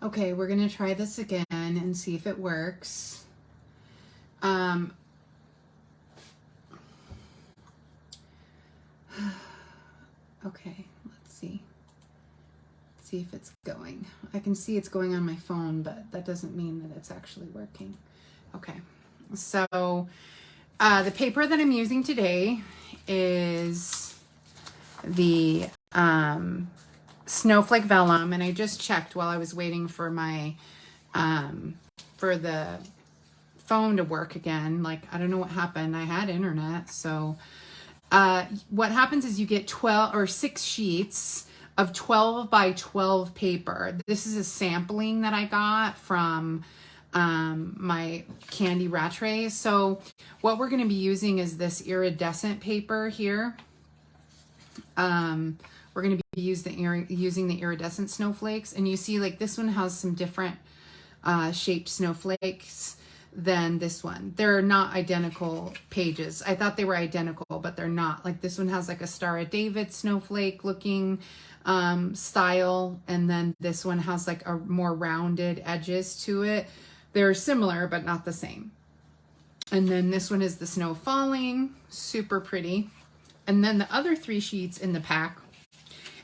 Okay, we're gonna try this again and see if it works. Okay, let's see. See if it's going. I can see it's going on my phone, but that doesn't mean that it's actually working. Okay, so the paper that I'm using today is the Snowflake Vellum, and I just checked while I was waiting for my for the phone to work again. Like, I don't know what happened. I had internet, so what happens is you get 12 or 6 sheets of 12 by 12 paper. This is a sampling that I got from my candy rattray. So what we're going to be using is this iridescent paper here. We're going to be using the iridescent snowflakes, and you see like this one has some different shaped snowflakes than this one. They're not identical pages. I thought they were identical, but they're not. Like this one has like a Star of David snowflake looking style, and then this one has like a more rounded edges to it. They're similar, but not the same. And then this one is the snow falling, super pretty. And then the other 3 sheets in the pack,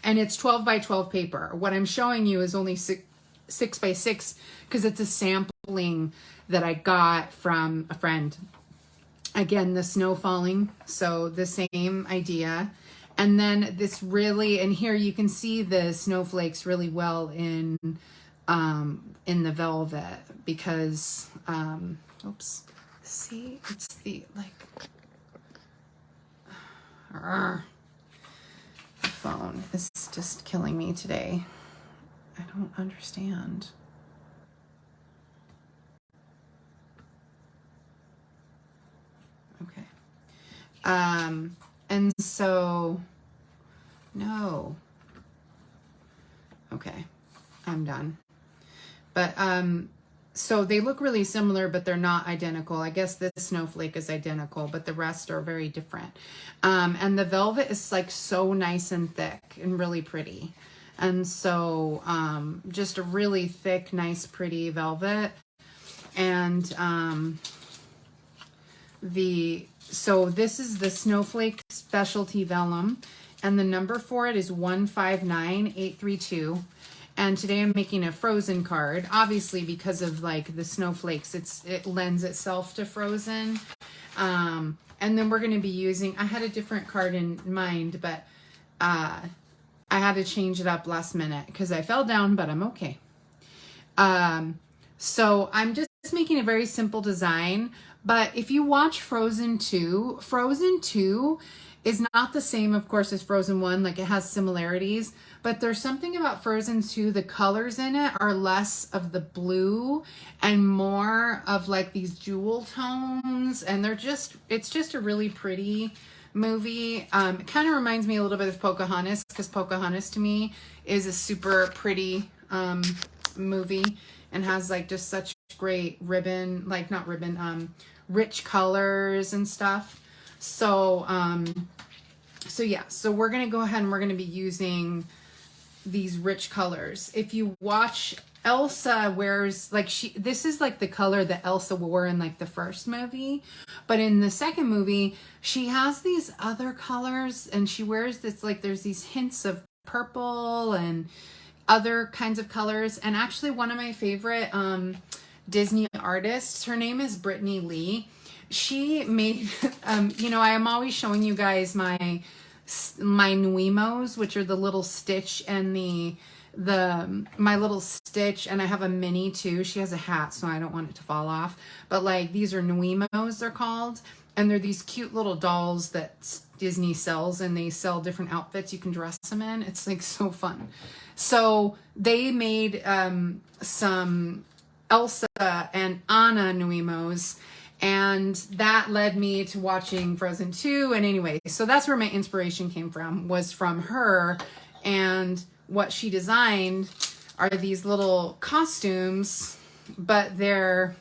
and it's 12 by 12 paper. What I'm showing you is only 6 by 6 because it's a sampling that I got from a friend. Again, the snow falling, so the same idea. And then this really, and here you can see the snowflakes really well in the velvet because, oops, see, it's the like, the phone is just killing me today. I don't understand. Okay. And so, no. Okay, I'm done. But, so they look really similar, but they're not identical. I guess this snowflake is identical, but the rest are very different. And the velvet is like so nice and thick and really pretty. And so, just a really thick, nice, pretty velvet. And, so this is the Snowflake Specialty Vellum, and the number for it is 159832. And today I'm making a frozen card, obviously because of like the snowflakes, it lends itself to frozen. And then we're going to be using, I had a different card in mind, but I had to change it up last minute because I fell down, but I'm okay. So I'm just making a very simple design. But if you watch Frozen 2 is not the same, of course, as Frozen 1. Like, it has similarities. But there's something about Frozen 2, the colors in it are less of the blue and more of like these jewel tones. And it's just a really pretty movie. It kind of reminds me a little bit of Pocahontas, because Pocahontas to me is a super pretty movie and has like just such great rich colors and stuff. So yeah, so we're gonna go ahead and we're gonna be using these rich colors. If you watch, Elsa wears like this is like the color that Elsa wore in like the first movie, but in the second movie she has these other colors and she wears this, like there's these hints of purple and other kinds of colors. And actually one of my favorite Disney artists, her name is Brittany Lee. She made, I am always showing you guys my Nuimos, which are the little Stitch and my little Stitch, and I have a Minnie too. She has a hat, so I don't want it to fall off. But like, these are Nuimos, they're called, and they're these cute little dolls that Disney sells, and they sell different outfits you can dress them in. It's like so fun. So they made some Elsa and Anna Nuimos, and that led me to watching Frozen 2. And anyway, so that's where my inspiration came from, was from her. And what she designed are these little costumes, but they're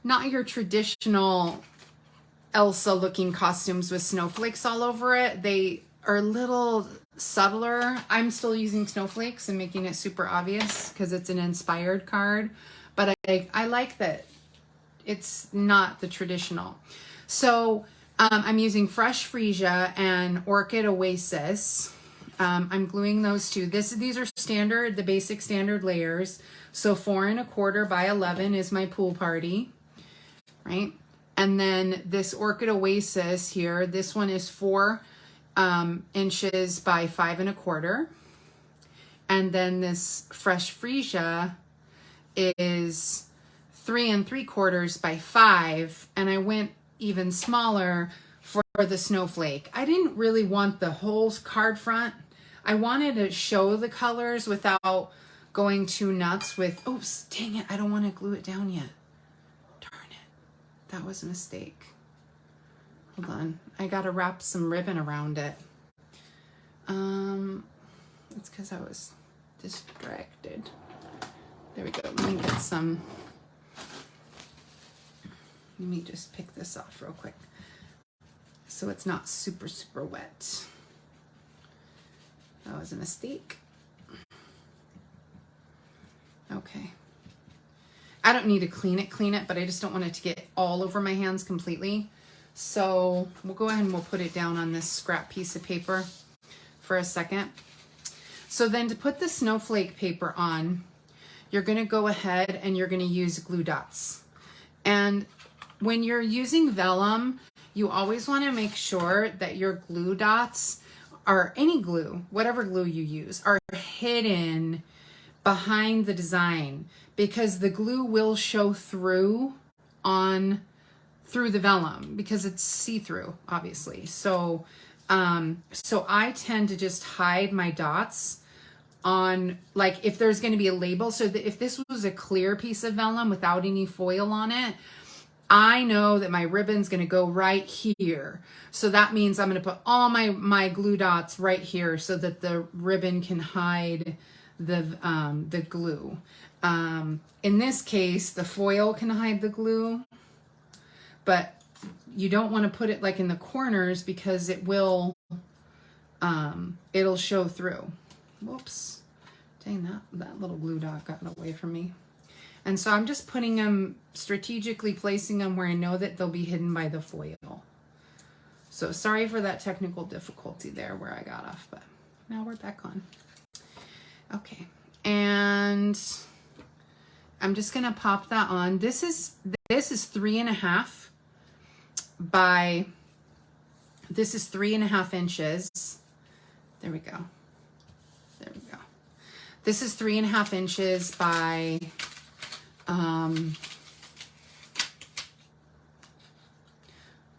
not your traditional Elsa looking costumes with snowflakes all over it. They are a little subtler. I'm still using snowflakes and making it super obvious because it's an inspired card, but I like that it's not the traditional. So I'm using Fresh Freesia and Orchid Oasis. I'm gluing those two. These are standard, the basic standard layers. So 4 1/4 by 11 is my pool party, right? And then this Orchid Oasis here, this one is 4 inches by 5 1/4. And then this Fresh Freesia is 3 3/4 by 5. And I went even smaller for the snowflake. I didn't really want the whole card front. I wanted to show the colors without going too nuts with, oops, dang it, I don't want to glue it down yet. Darn it. That was a mistake. Hold on. I got to wrap some ribbon around it. It's because I was distracted. There we go. Let me get some. Let me just pick this off real quick so it's not super, super wet. That was a mistake. Okay. I don't need to clean it, but I just don't want it to get all over my hands completely. So we'll go ahead and we'll put it down on this scrap piece of paper for a second. So then to put the snowflake paper on, you're going to go ahead and you're going to use glue dots. And when you're using vellum, you always want to make sure that your glue dots, or any glue, whatever glue you use, are hidden behind the design, because the glue will show through the vellum because it's see-through, obviously. So I tend to just hide my dots on, like, if there's going to be a label. So that if this was a clear piece of vellum without any foil on it, I know that my ribbon's going to go right here. So that means I'm going to put all my glue dots right here so that the ribbon can hide the glue. In this case, the foil can hide the glue, but you don't want to put it like in the corners because it will, it'll show through. Whoops. Dang, that little glue dot got away from me. And so I'm just putting them, strategically placing them where I know that they'll be hidden by the foil. So sorry for that technical difficulty there where I got off, but now we're back on. Okay, and I'm just gonna pop that on. This is 3 1/2 by, this is 3 1/2 inches. There we go. There we go. This is 3 1/2 inches by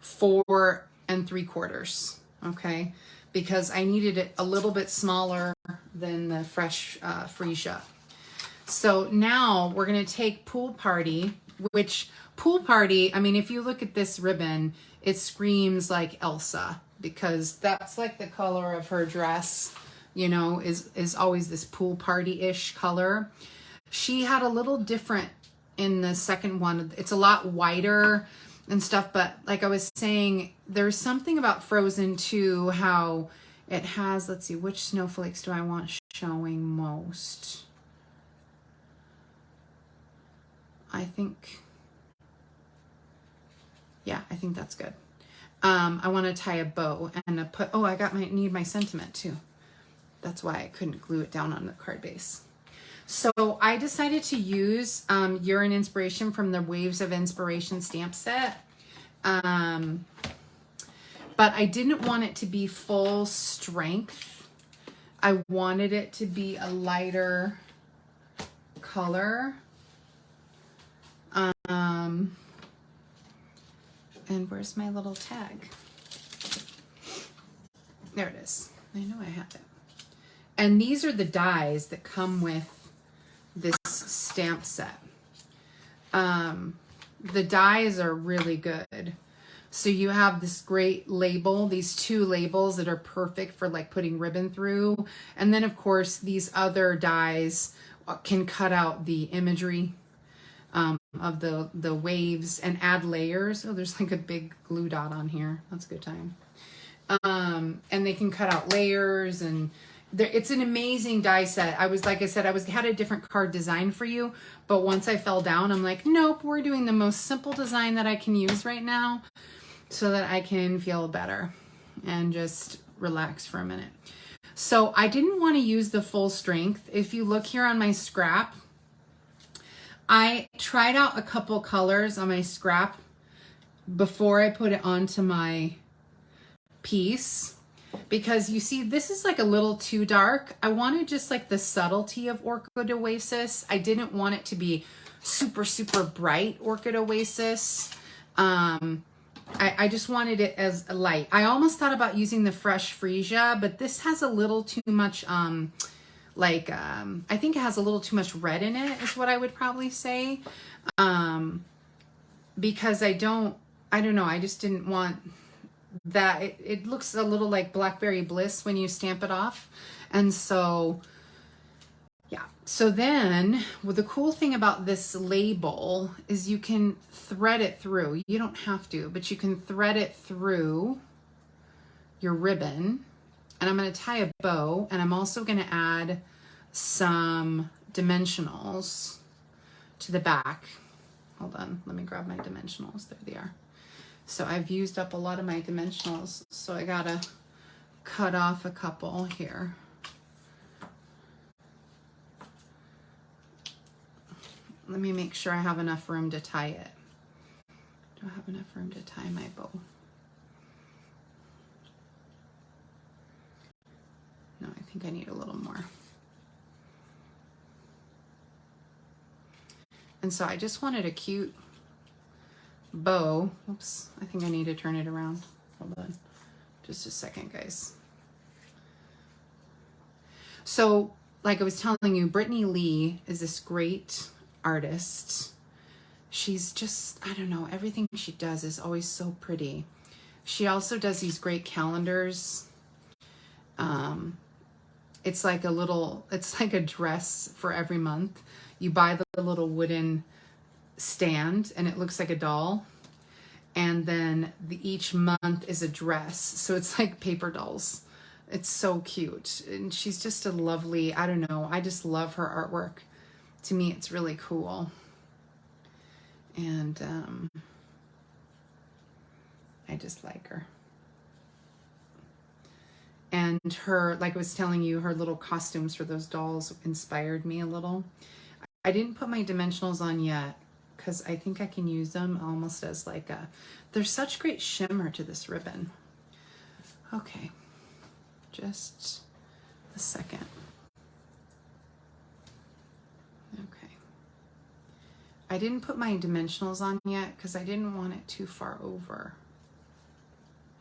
4 3/4. Okay, because I needed it a little bit smaller than the Fresh Freesia. So now we're going to take Pool Party, which Pool Party, I mean, if you look at this ribbon, it screams like Elsa, because that's like the color of her dress, you know, is always this pool party-ish color. She had a little different in the second one. It's a lot whiter and stuff, but like I was saying, there's something about Frozen 2, how it has, let's see, which snowflakes do I want showing most? I think, yeah, I think that's good. I want to tie a bow and need my sentiment too. That's why I couldn't glue it down on the card base. So I decided to use You're an Inspiration from the Waves of Inspiration stamp set. But I didn't want it to be full strength. I wanted it to be a lighter color. And where's my little tag? There it is. I know I have it. And these are the dies that come with this stamp set. The dies are really good. So you have this great label, these 2 labels that are perfect for like putting ribbon through. And then of course these other dies can cut out the imagery of the waves and add layers. Oh, there's like a big glue dot on here. That's a good time. And they can cut out layers, and it's an amazing die set. Like I said, had a different card design for you, but once I fell down, I'm like, nope, we're doing the most simple design that I can use right now so that I can feel better and just relax for a minute. So I didn't want to use the full strength. If you look here on my scrap, I tried out a couple colors on my scrap before I put it onto my piece, because you see this is like a little too dark. I wanted just like the subtlety of Orchid Oasis. I didn't want it to be super bright Orchid Oasis. I just wanted it as a light. I almost thought about using the Fresh Freesia, but this has a little too much I think it has a little too much red in it, is what I would probably say. Because I don't know, I just didn't want that. It looks a little like Blackberry Bliss when you stamp it off. And so, yeah. So then, well, the cool thing about this label is you can thread it through. You don't have to, but you can thread it through your ribbon. And I'm going to tie a bow, and I'm also going to add some dimensionals to the back. Hold on, let me grab my dimensionals. There they are. So I've used up a lot of my dimensionals, so I gotta cut off a couple here. Let me make sure I have enough room to tie it. Do I have enough room to tie my bow? No, I think I need a little more. And so I just wanted a cute bow. Oops, I think I need to turn it around. Hold on just a second, guys. So like I was telling you, Brittany Lee is this great artist. She's just, I don't know, everything she does is always so pretty. She also does these great calendars. It's like a dress for every month. You buy the little wooden stand and it looks like a doll, and then each month is a dress, so it's like paper dolls. It's so cute, and she's just a lovely, I don't know, I just love her artwork. To me, it's really cool. And I just like her. And her, like I was telling you, her little costumes for those dolls inspired me a little. I didn't put my dimensionals on yet because I think I can use them almost as like a, there's such great shimmer to this ribbon. Okay, just a second. Okay. I didn't put my dimensionals on yet because I didn't want it too far over.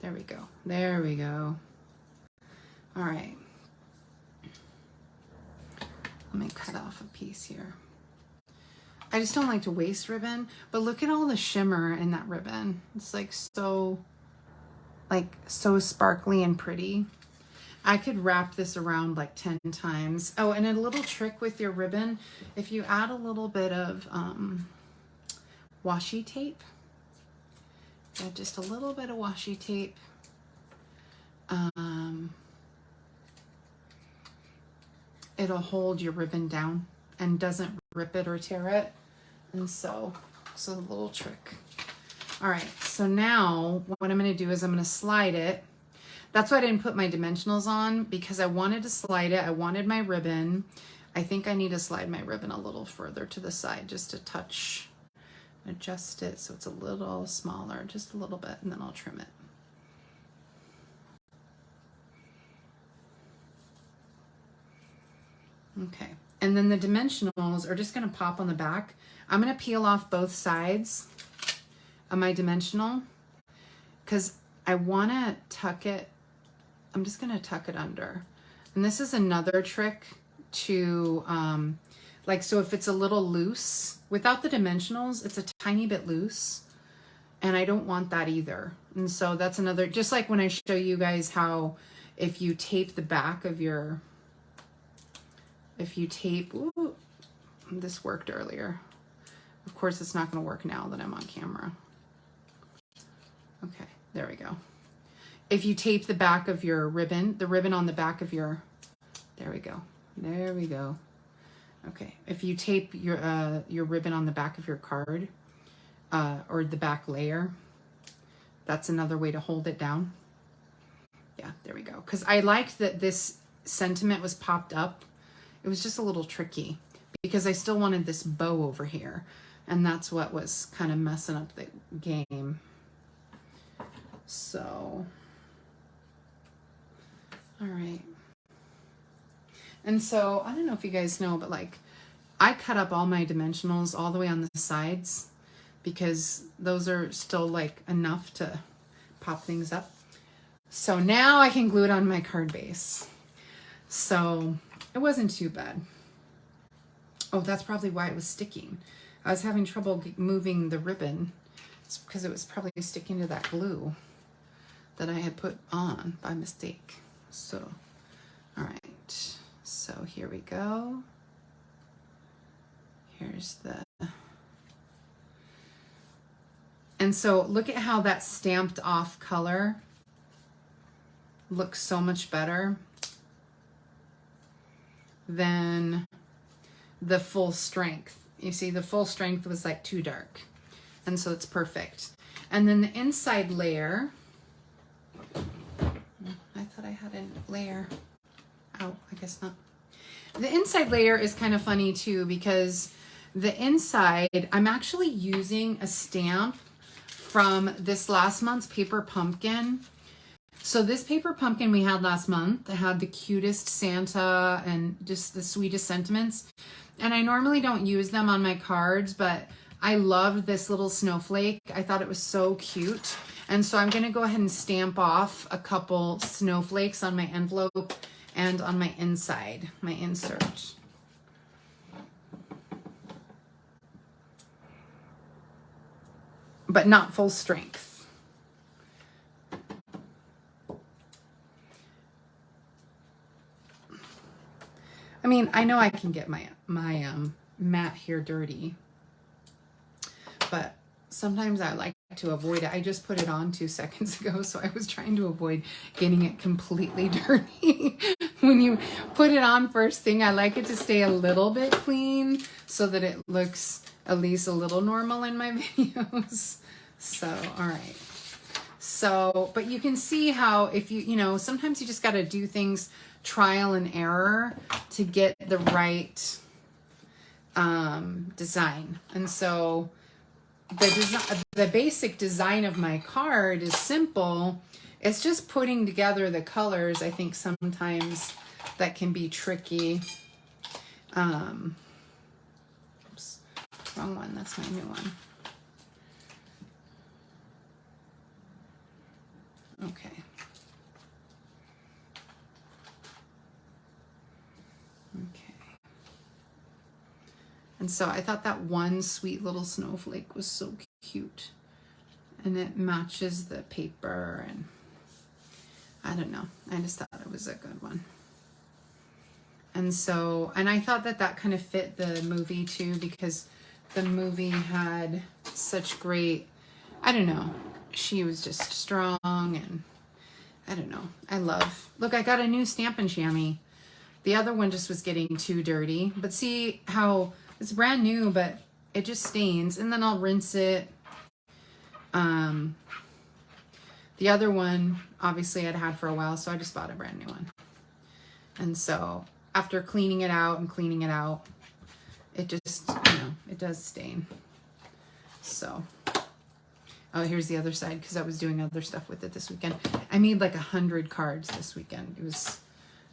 There we go. There we go. All right. Let me cut off a piece here. I just don't like to waste ribbon, but look at all the shimmer in that ribbon. It's like so sparkly and pretty. I could wrap this around like 10 times. Oh, and a little trick with your ribbon, if you add a little bit of washi tape, add just a little bit of washi tape, it'll hold your ribbon down and doesn't rip it or tear it. And so a little trick. All right, so now what I'm gonna do is I'm gonna slide it. That's why I didn't put my dimensionals on, because I wanted to slide it. I wanted my ribbon. I think I need to slide my ribbon a little further to the side, just a touch. Adjust it so it's a little smaller, just a little bit, and then I'll trim it. Okay, and then the dimensionals are just gonna pop on the back. I'm gonna peel off both sides of my dimensional because I wanna tuck it. I'm just gonna tuck it under. And this is another trick to, so if it's a little loose, without the dimensionals, it's a tiny bit loose. And I don't want that either. And so that's another, just like when I show you guys how if you tape the back of your, ooh, this worked earlier. Of course, it's not gonna work now that I'm on camera. Okay, there we go. if you tape the back of your ribbon, the ribbon on the back of your, there we go. There we go. Okay, if you tape your ribbon on the back of your card, or the back layer, that's another way to hold it down. Yeah, there we go. Because I liked that this sentiment was popped up. It was just a little tricky because I still wanted this bow over here. And that's what was kind of messing up the game. So, all right. And so, I don't know if you guys know, but like, I cut up all my dimensionals all the way on the sides because those are still like enough to pop things up. So now I can glue it on my card base. So it wasn't too bad. Oh, that's probably why it was sticking. I was having trouble moving the ribbon. It's because it was probably sticking to that glue that I had put on by mistake. So, all right. So here we go. Here's the... And so look at how that stamped off color looks so much better than the full strength. You see, the full strength was like too dark. And so it's perfect. And then the inside layer, I thought I had a layer. Oh, I guess not. The inside layer is kind of funny too because the inside, I'm actually using a stamp from this last month's Paper Pumpkin. So this Paper Pumpkin we had last month, it had the cutest Santa and just the sweetest sentiments. And I normally don't use them on my cards, but I loved this little snowflake. I thought it was so cute. And so I'm gonna go ahead and stamp off a couple snowflakes on my envelope and on my inside, my insert. But not full strength. I mean, I know I can get my mat here dirty, but sometimes I like to avoid it. I just put it on 2 seconds ago, so I was trying to avoid getting it completely dirty. When you put it on first thing, I like it to stay a little bit clean so that it looks at least a little normal in my videos. So, all right. So, but you can see how if you know, sometimes you just got to do things trial and error to get the right design. And so the basic design of my card is simple. It's just putting together the colors. I think sometimes that can be tricky. Oops, wrong one. That's my new one. Okay. Okay. And so I thought that one sweet little snowflake was so cute. And it matches the paper, and I don't know. I just thought it was a good one. And so, and I thought that that kind of fit the movie too, because the movie had such great, I don't know, she was just strong, and I don't know. I love, look, I got a new Stampin' Chamois. The other one just was getting too dirty, but see how it's brand new, but it just stains, and then I'll rinse it. The other one, obviously I'd had for a while, so I just bought a brand new one. And so after cleaning it out and cleaning it out, it just, you know, it does stain. So, oh, here's the other side, because I was doing other stuff with it this weekend. I made like 100 cards this weekend. It was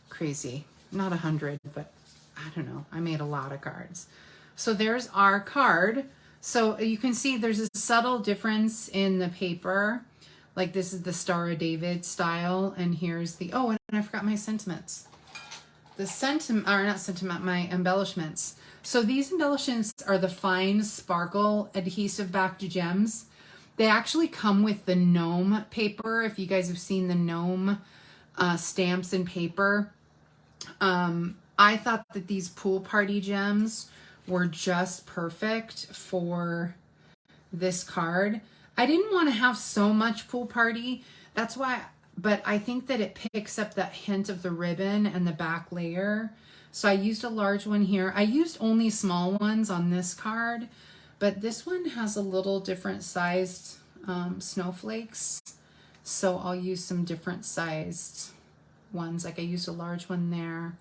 crazy. Not 100, but I don't know. I made a lot of cards. So there's our card. So you can see there's a subtle difference in the paper. Like this is the Star of David style, and here's the, oh, and I forgot my sentiments. The sentiment, or not sentiment, my embellishments. So these embellishments are the fine sparkle adhesive backed gems. They actually come with the gnome paper. If you guys have seen the gnome stamps and paper. I thought that these pool party gems were just perfect for this card. I didn't want to have so much pool party. That's why but I think that it picks up that hint of the ribbon and the back layer. So I used a large one here. I used only small ones on this card, but this one has a little different sized snowflakes. So I'll use some different sized ones. Like I used a large one there.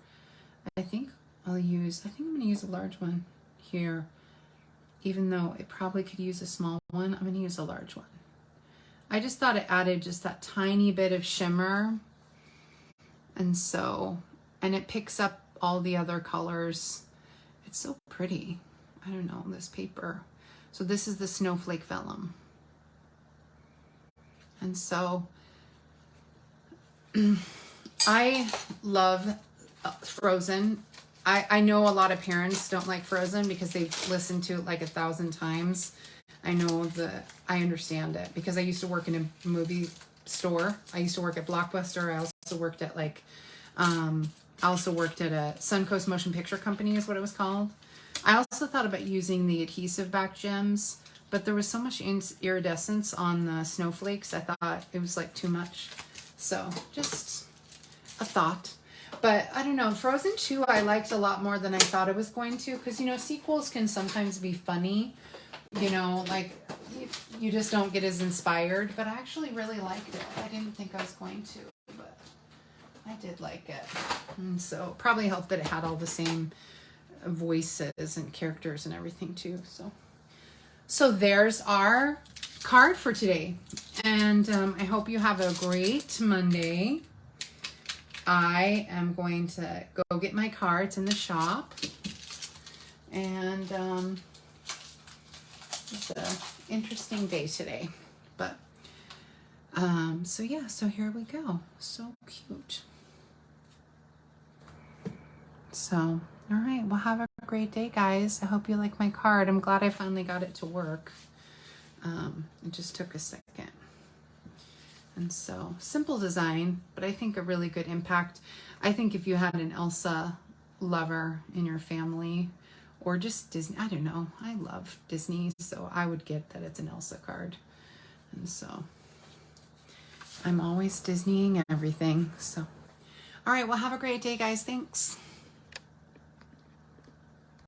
I think I'm gonna use a large one here. Even though it probably could use a small one, I'm gonna use a large one. I just thought it added just that tiny bit of shimmer. And it picks up all the other colors. It's so pretty. I don't know, this paper. So this is the Snowflake Vellum. And so I love Frozen. I know a lot of parents don't like Frozen because they've listened to it like 1,000 times. I understand it because I used to work in a movie store. I used to work at Blockbuster. I also worked at a Suncoast Motion Picture Company is what it was called. I also thought about using the adhesive back gems, but there was so much iridescence on the snowflakes. I thought it was like too much. So just a thought. But I don't know, Frozen 2 I liked a lot more than I thought it was going to, because, you know, sequels can sometimes be funny, you know, like you just don't get as inspired, but I actually really liked it. I didn't think I was going to, but I did like it. And so probably helped that it had all the same voices and characters and everything too. So there's our card for today. And I hope you have a great Monday. I am going to go get my cards in the shop. And it's an interesting day today. But so yeah, so here we go. So cute. So, all right, well, have a great day, guys. I hope you like my card. I'm glad I finally got it to work. It just took a second. And so, simple design, but I think a really good impact. I think if you had an Elsa lover in your family, or just Disney, I don't know. I love Disney, so I would get that it's an Elsa card. And so, I'm always Disneying everything. So, all right, well, have a great day, guys. Thanks.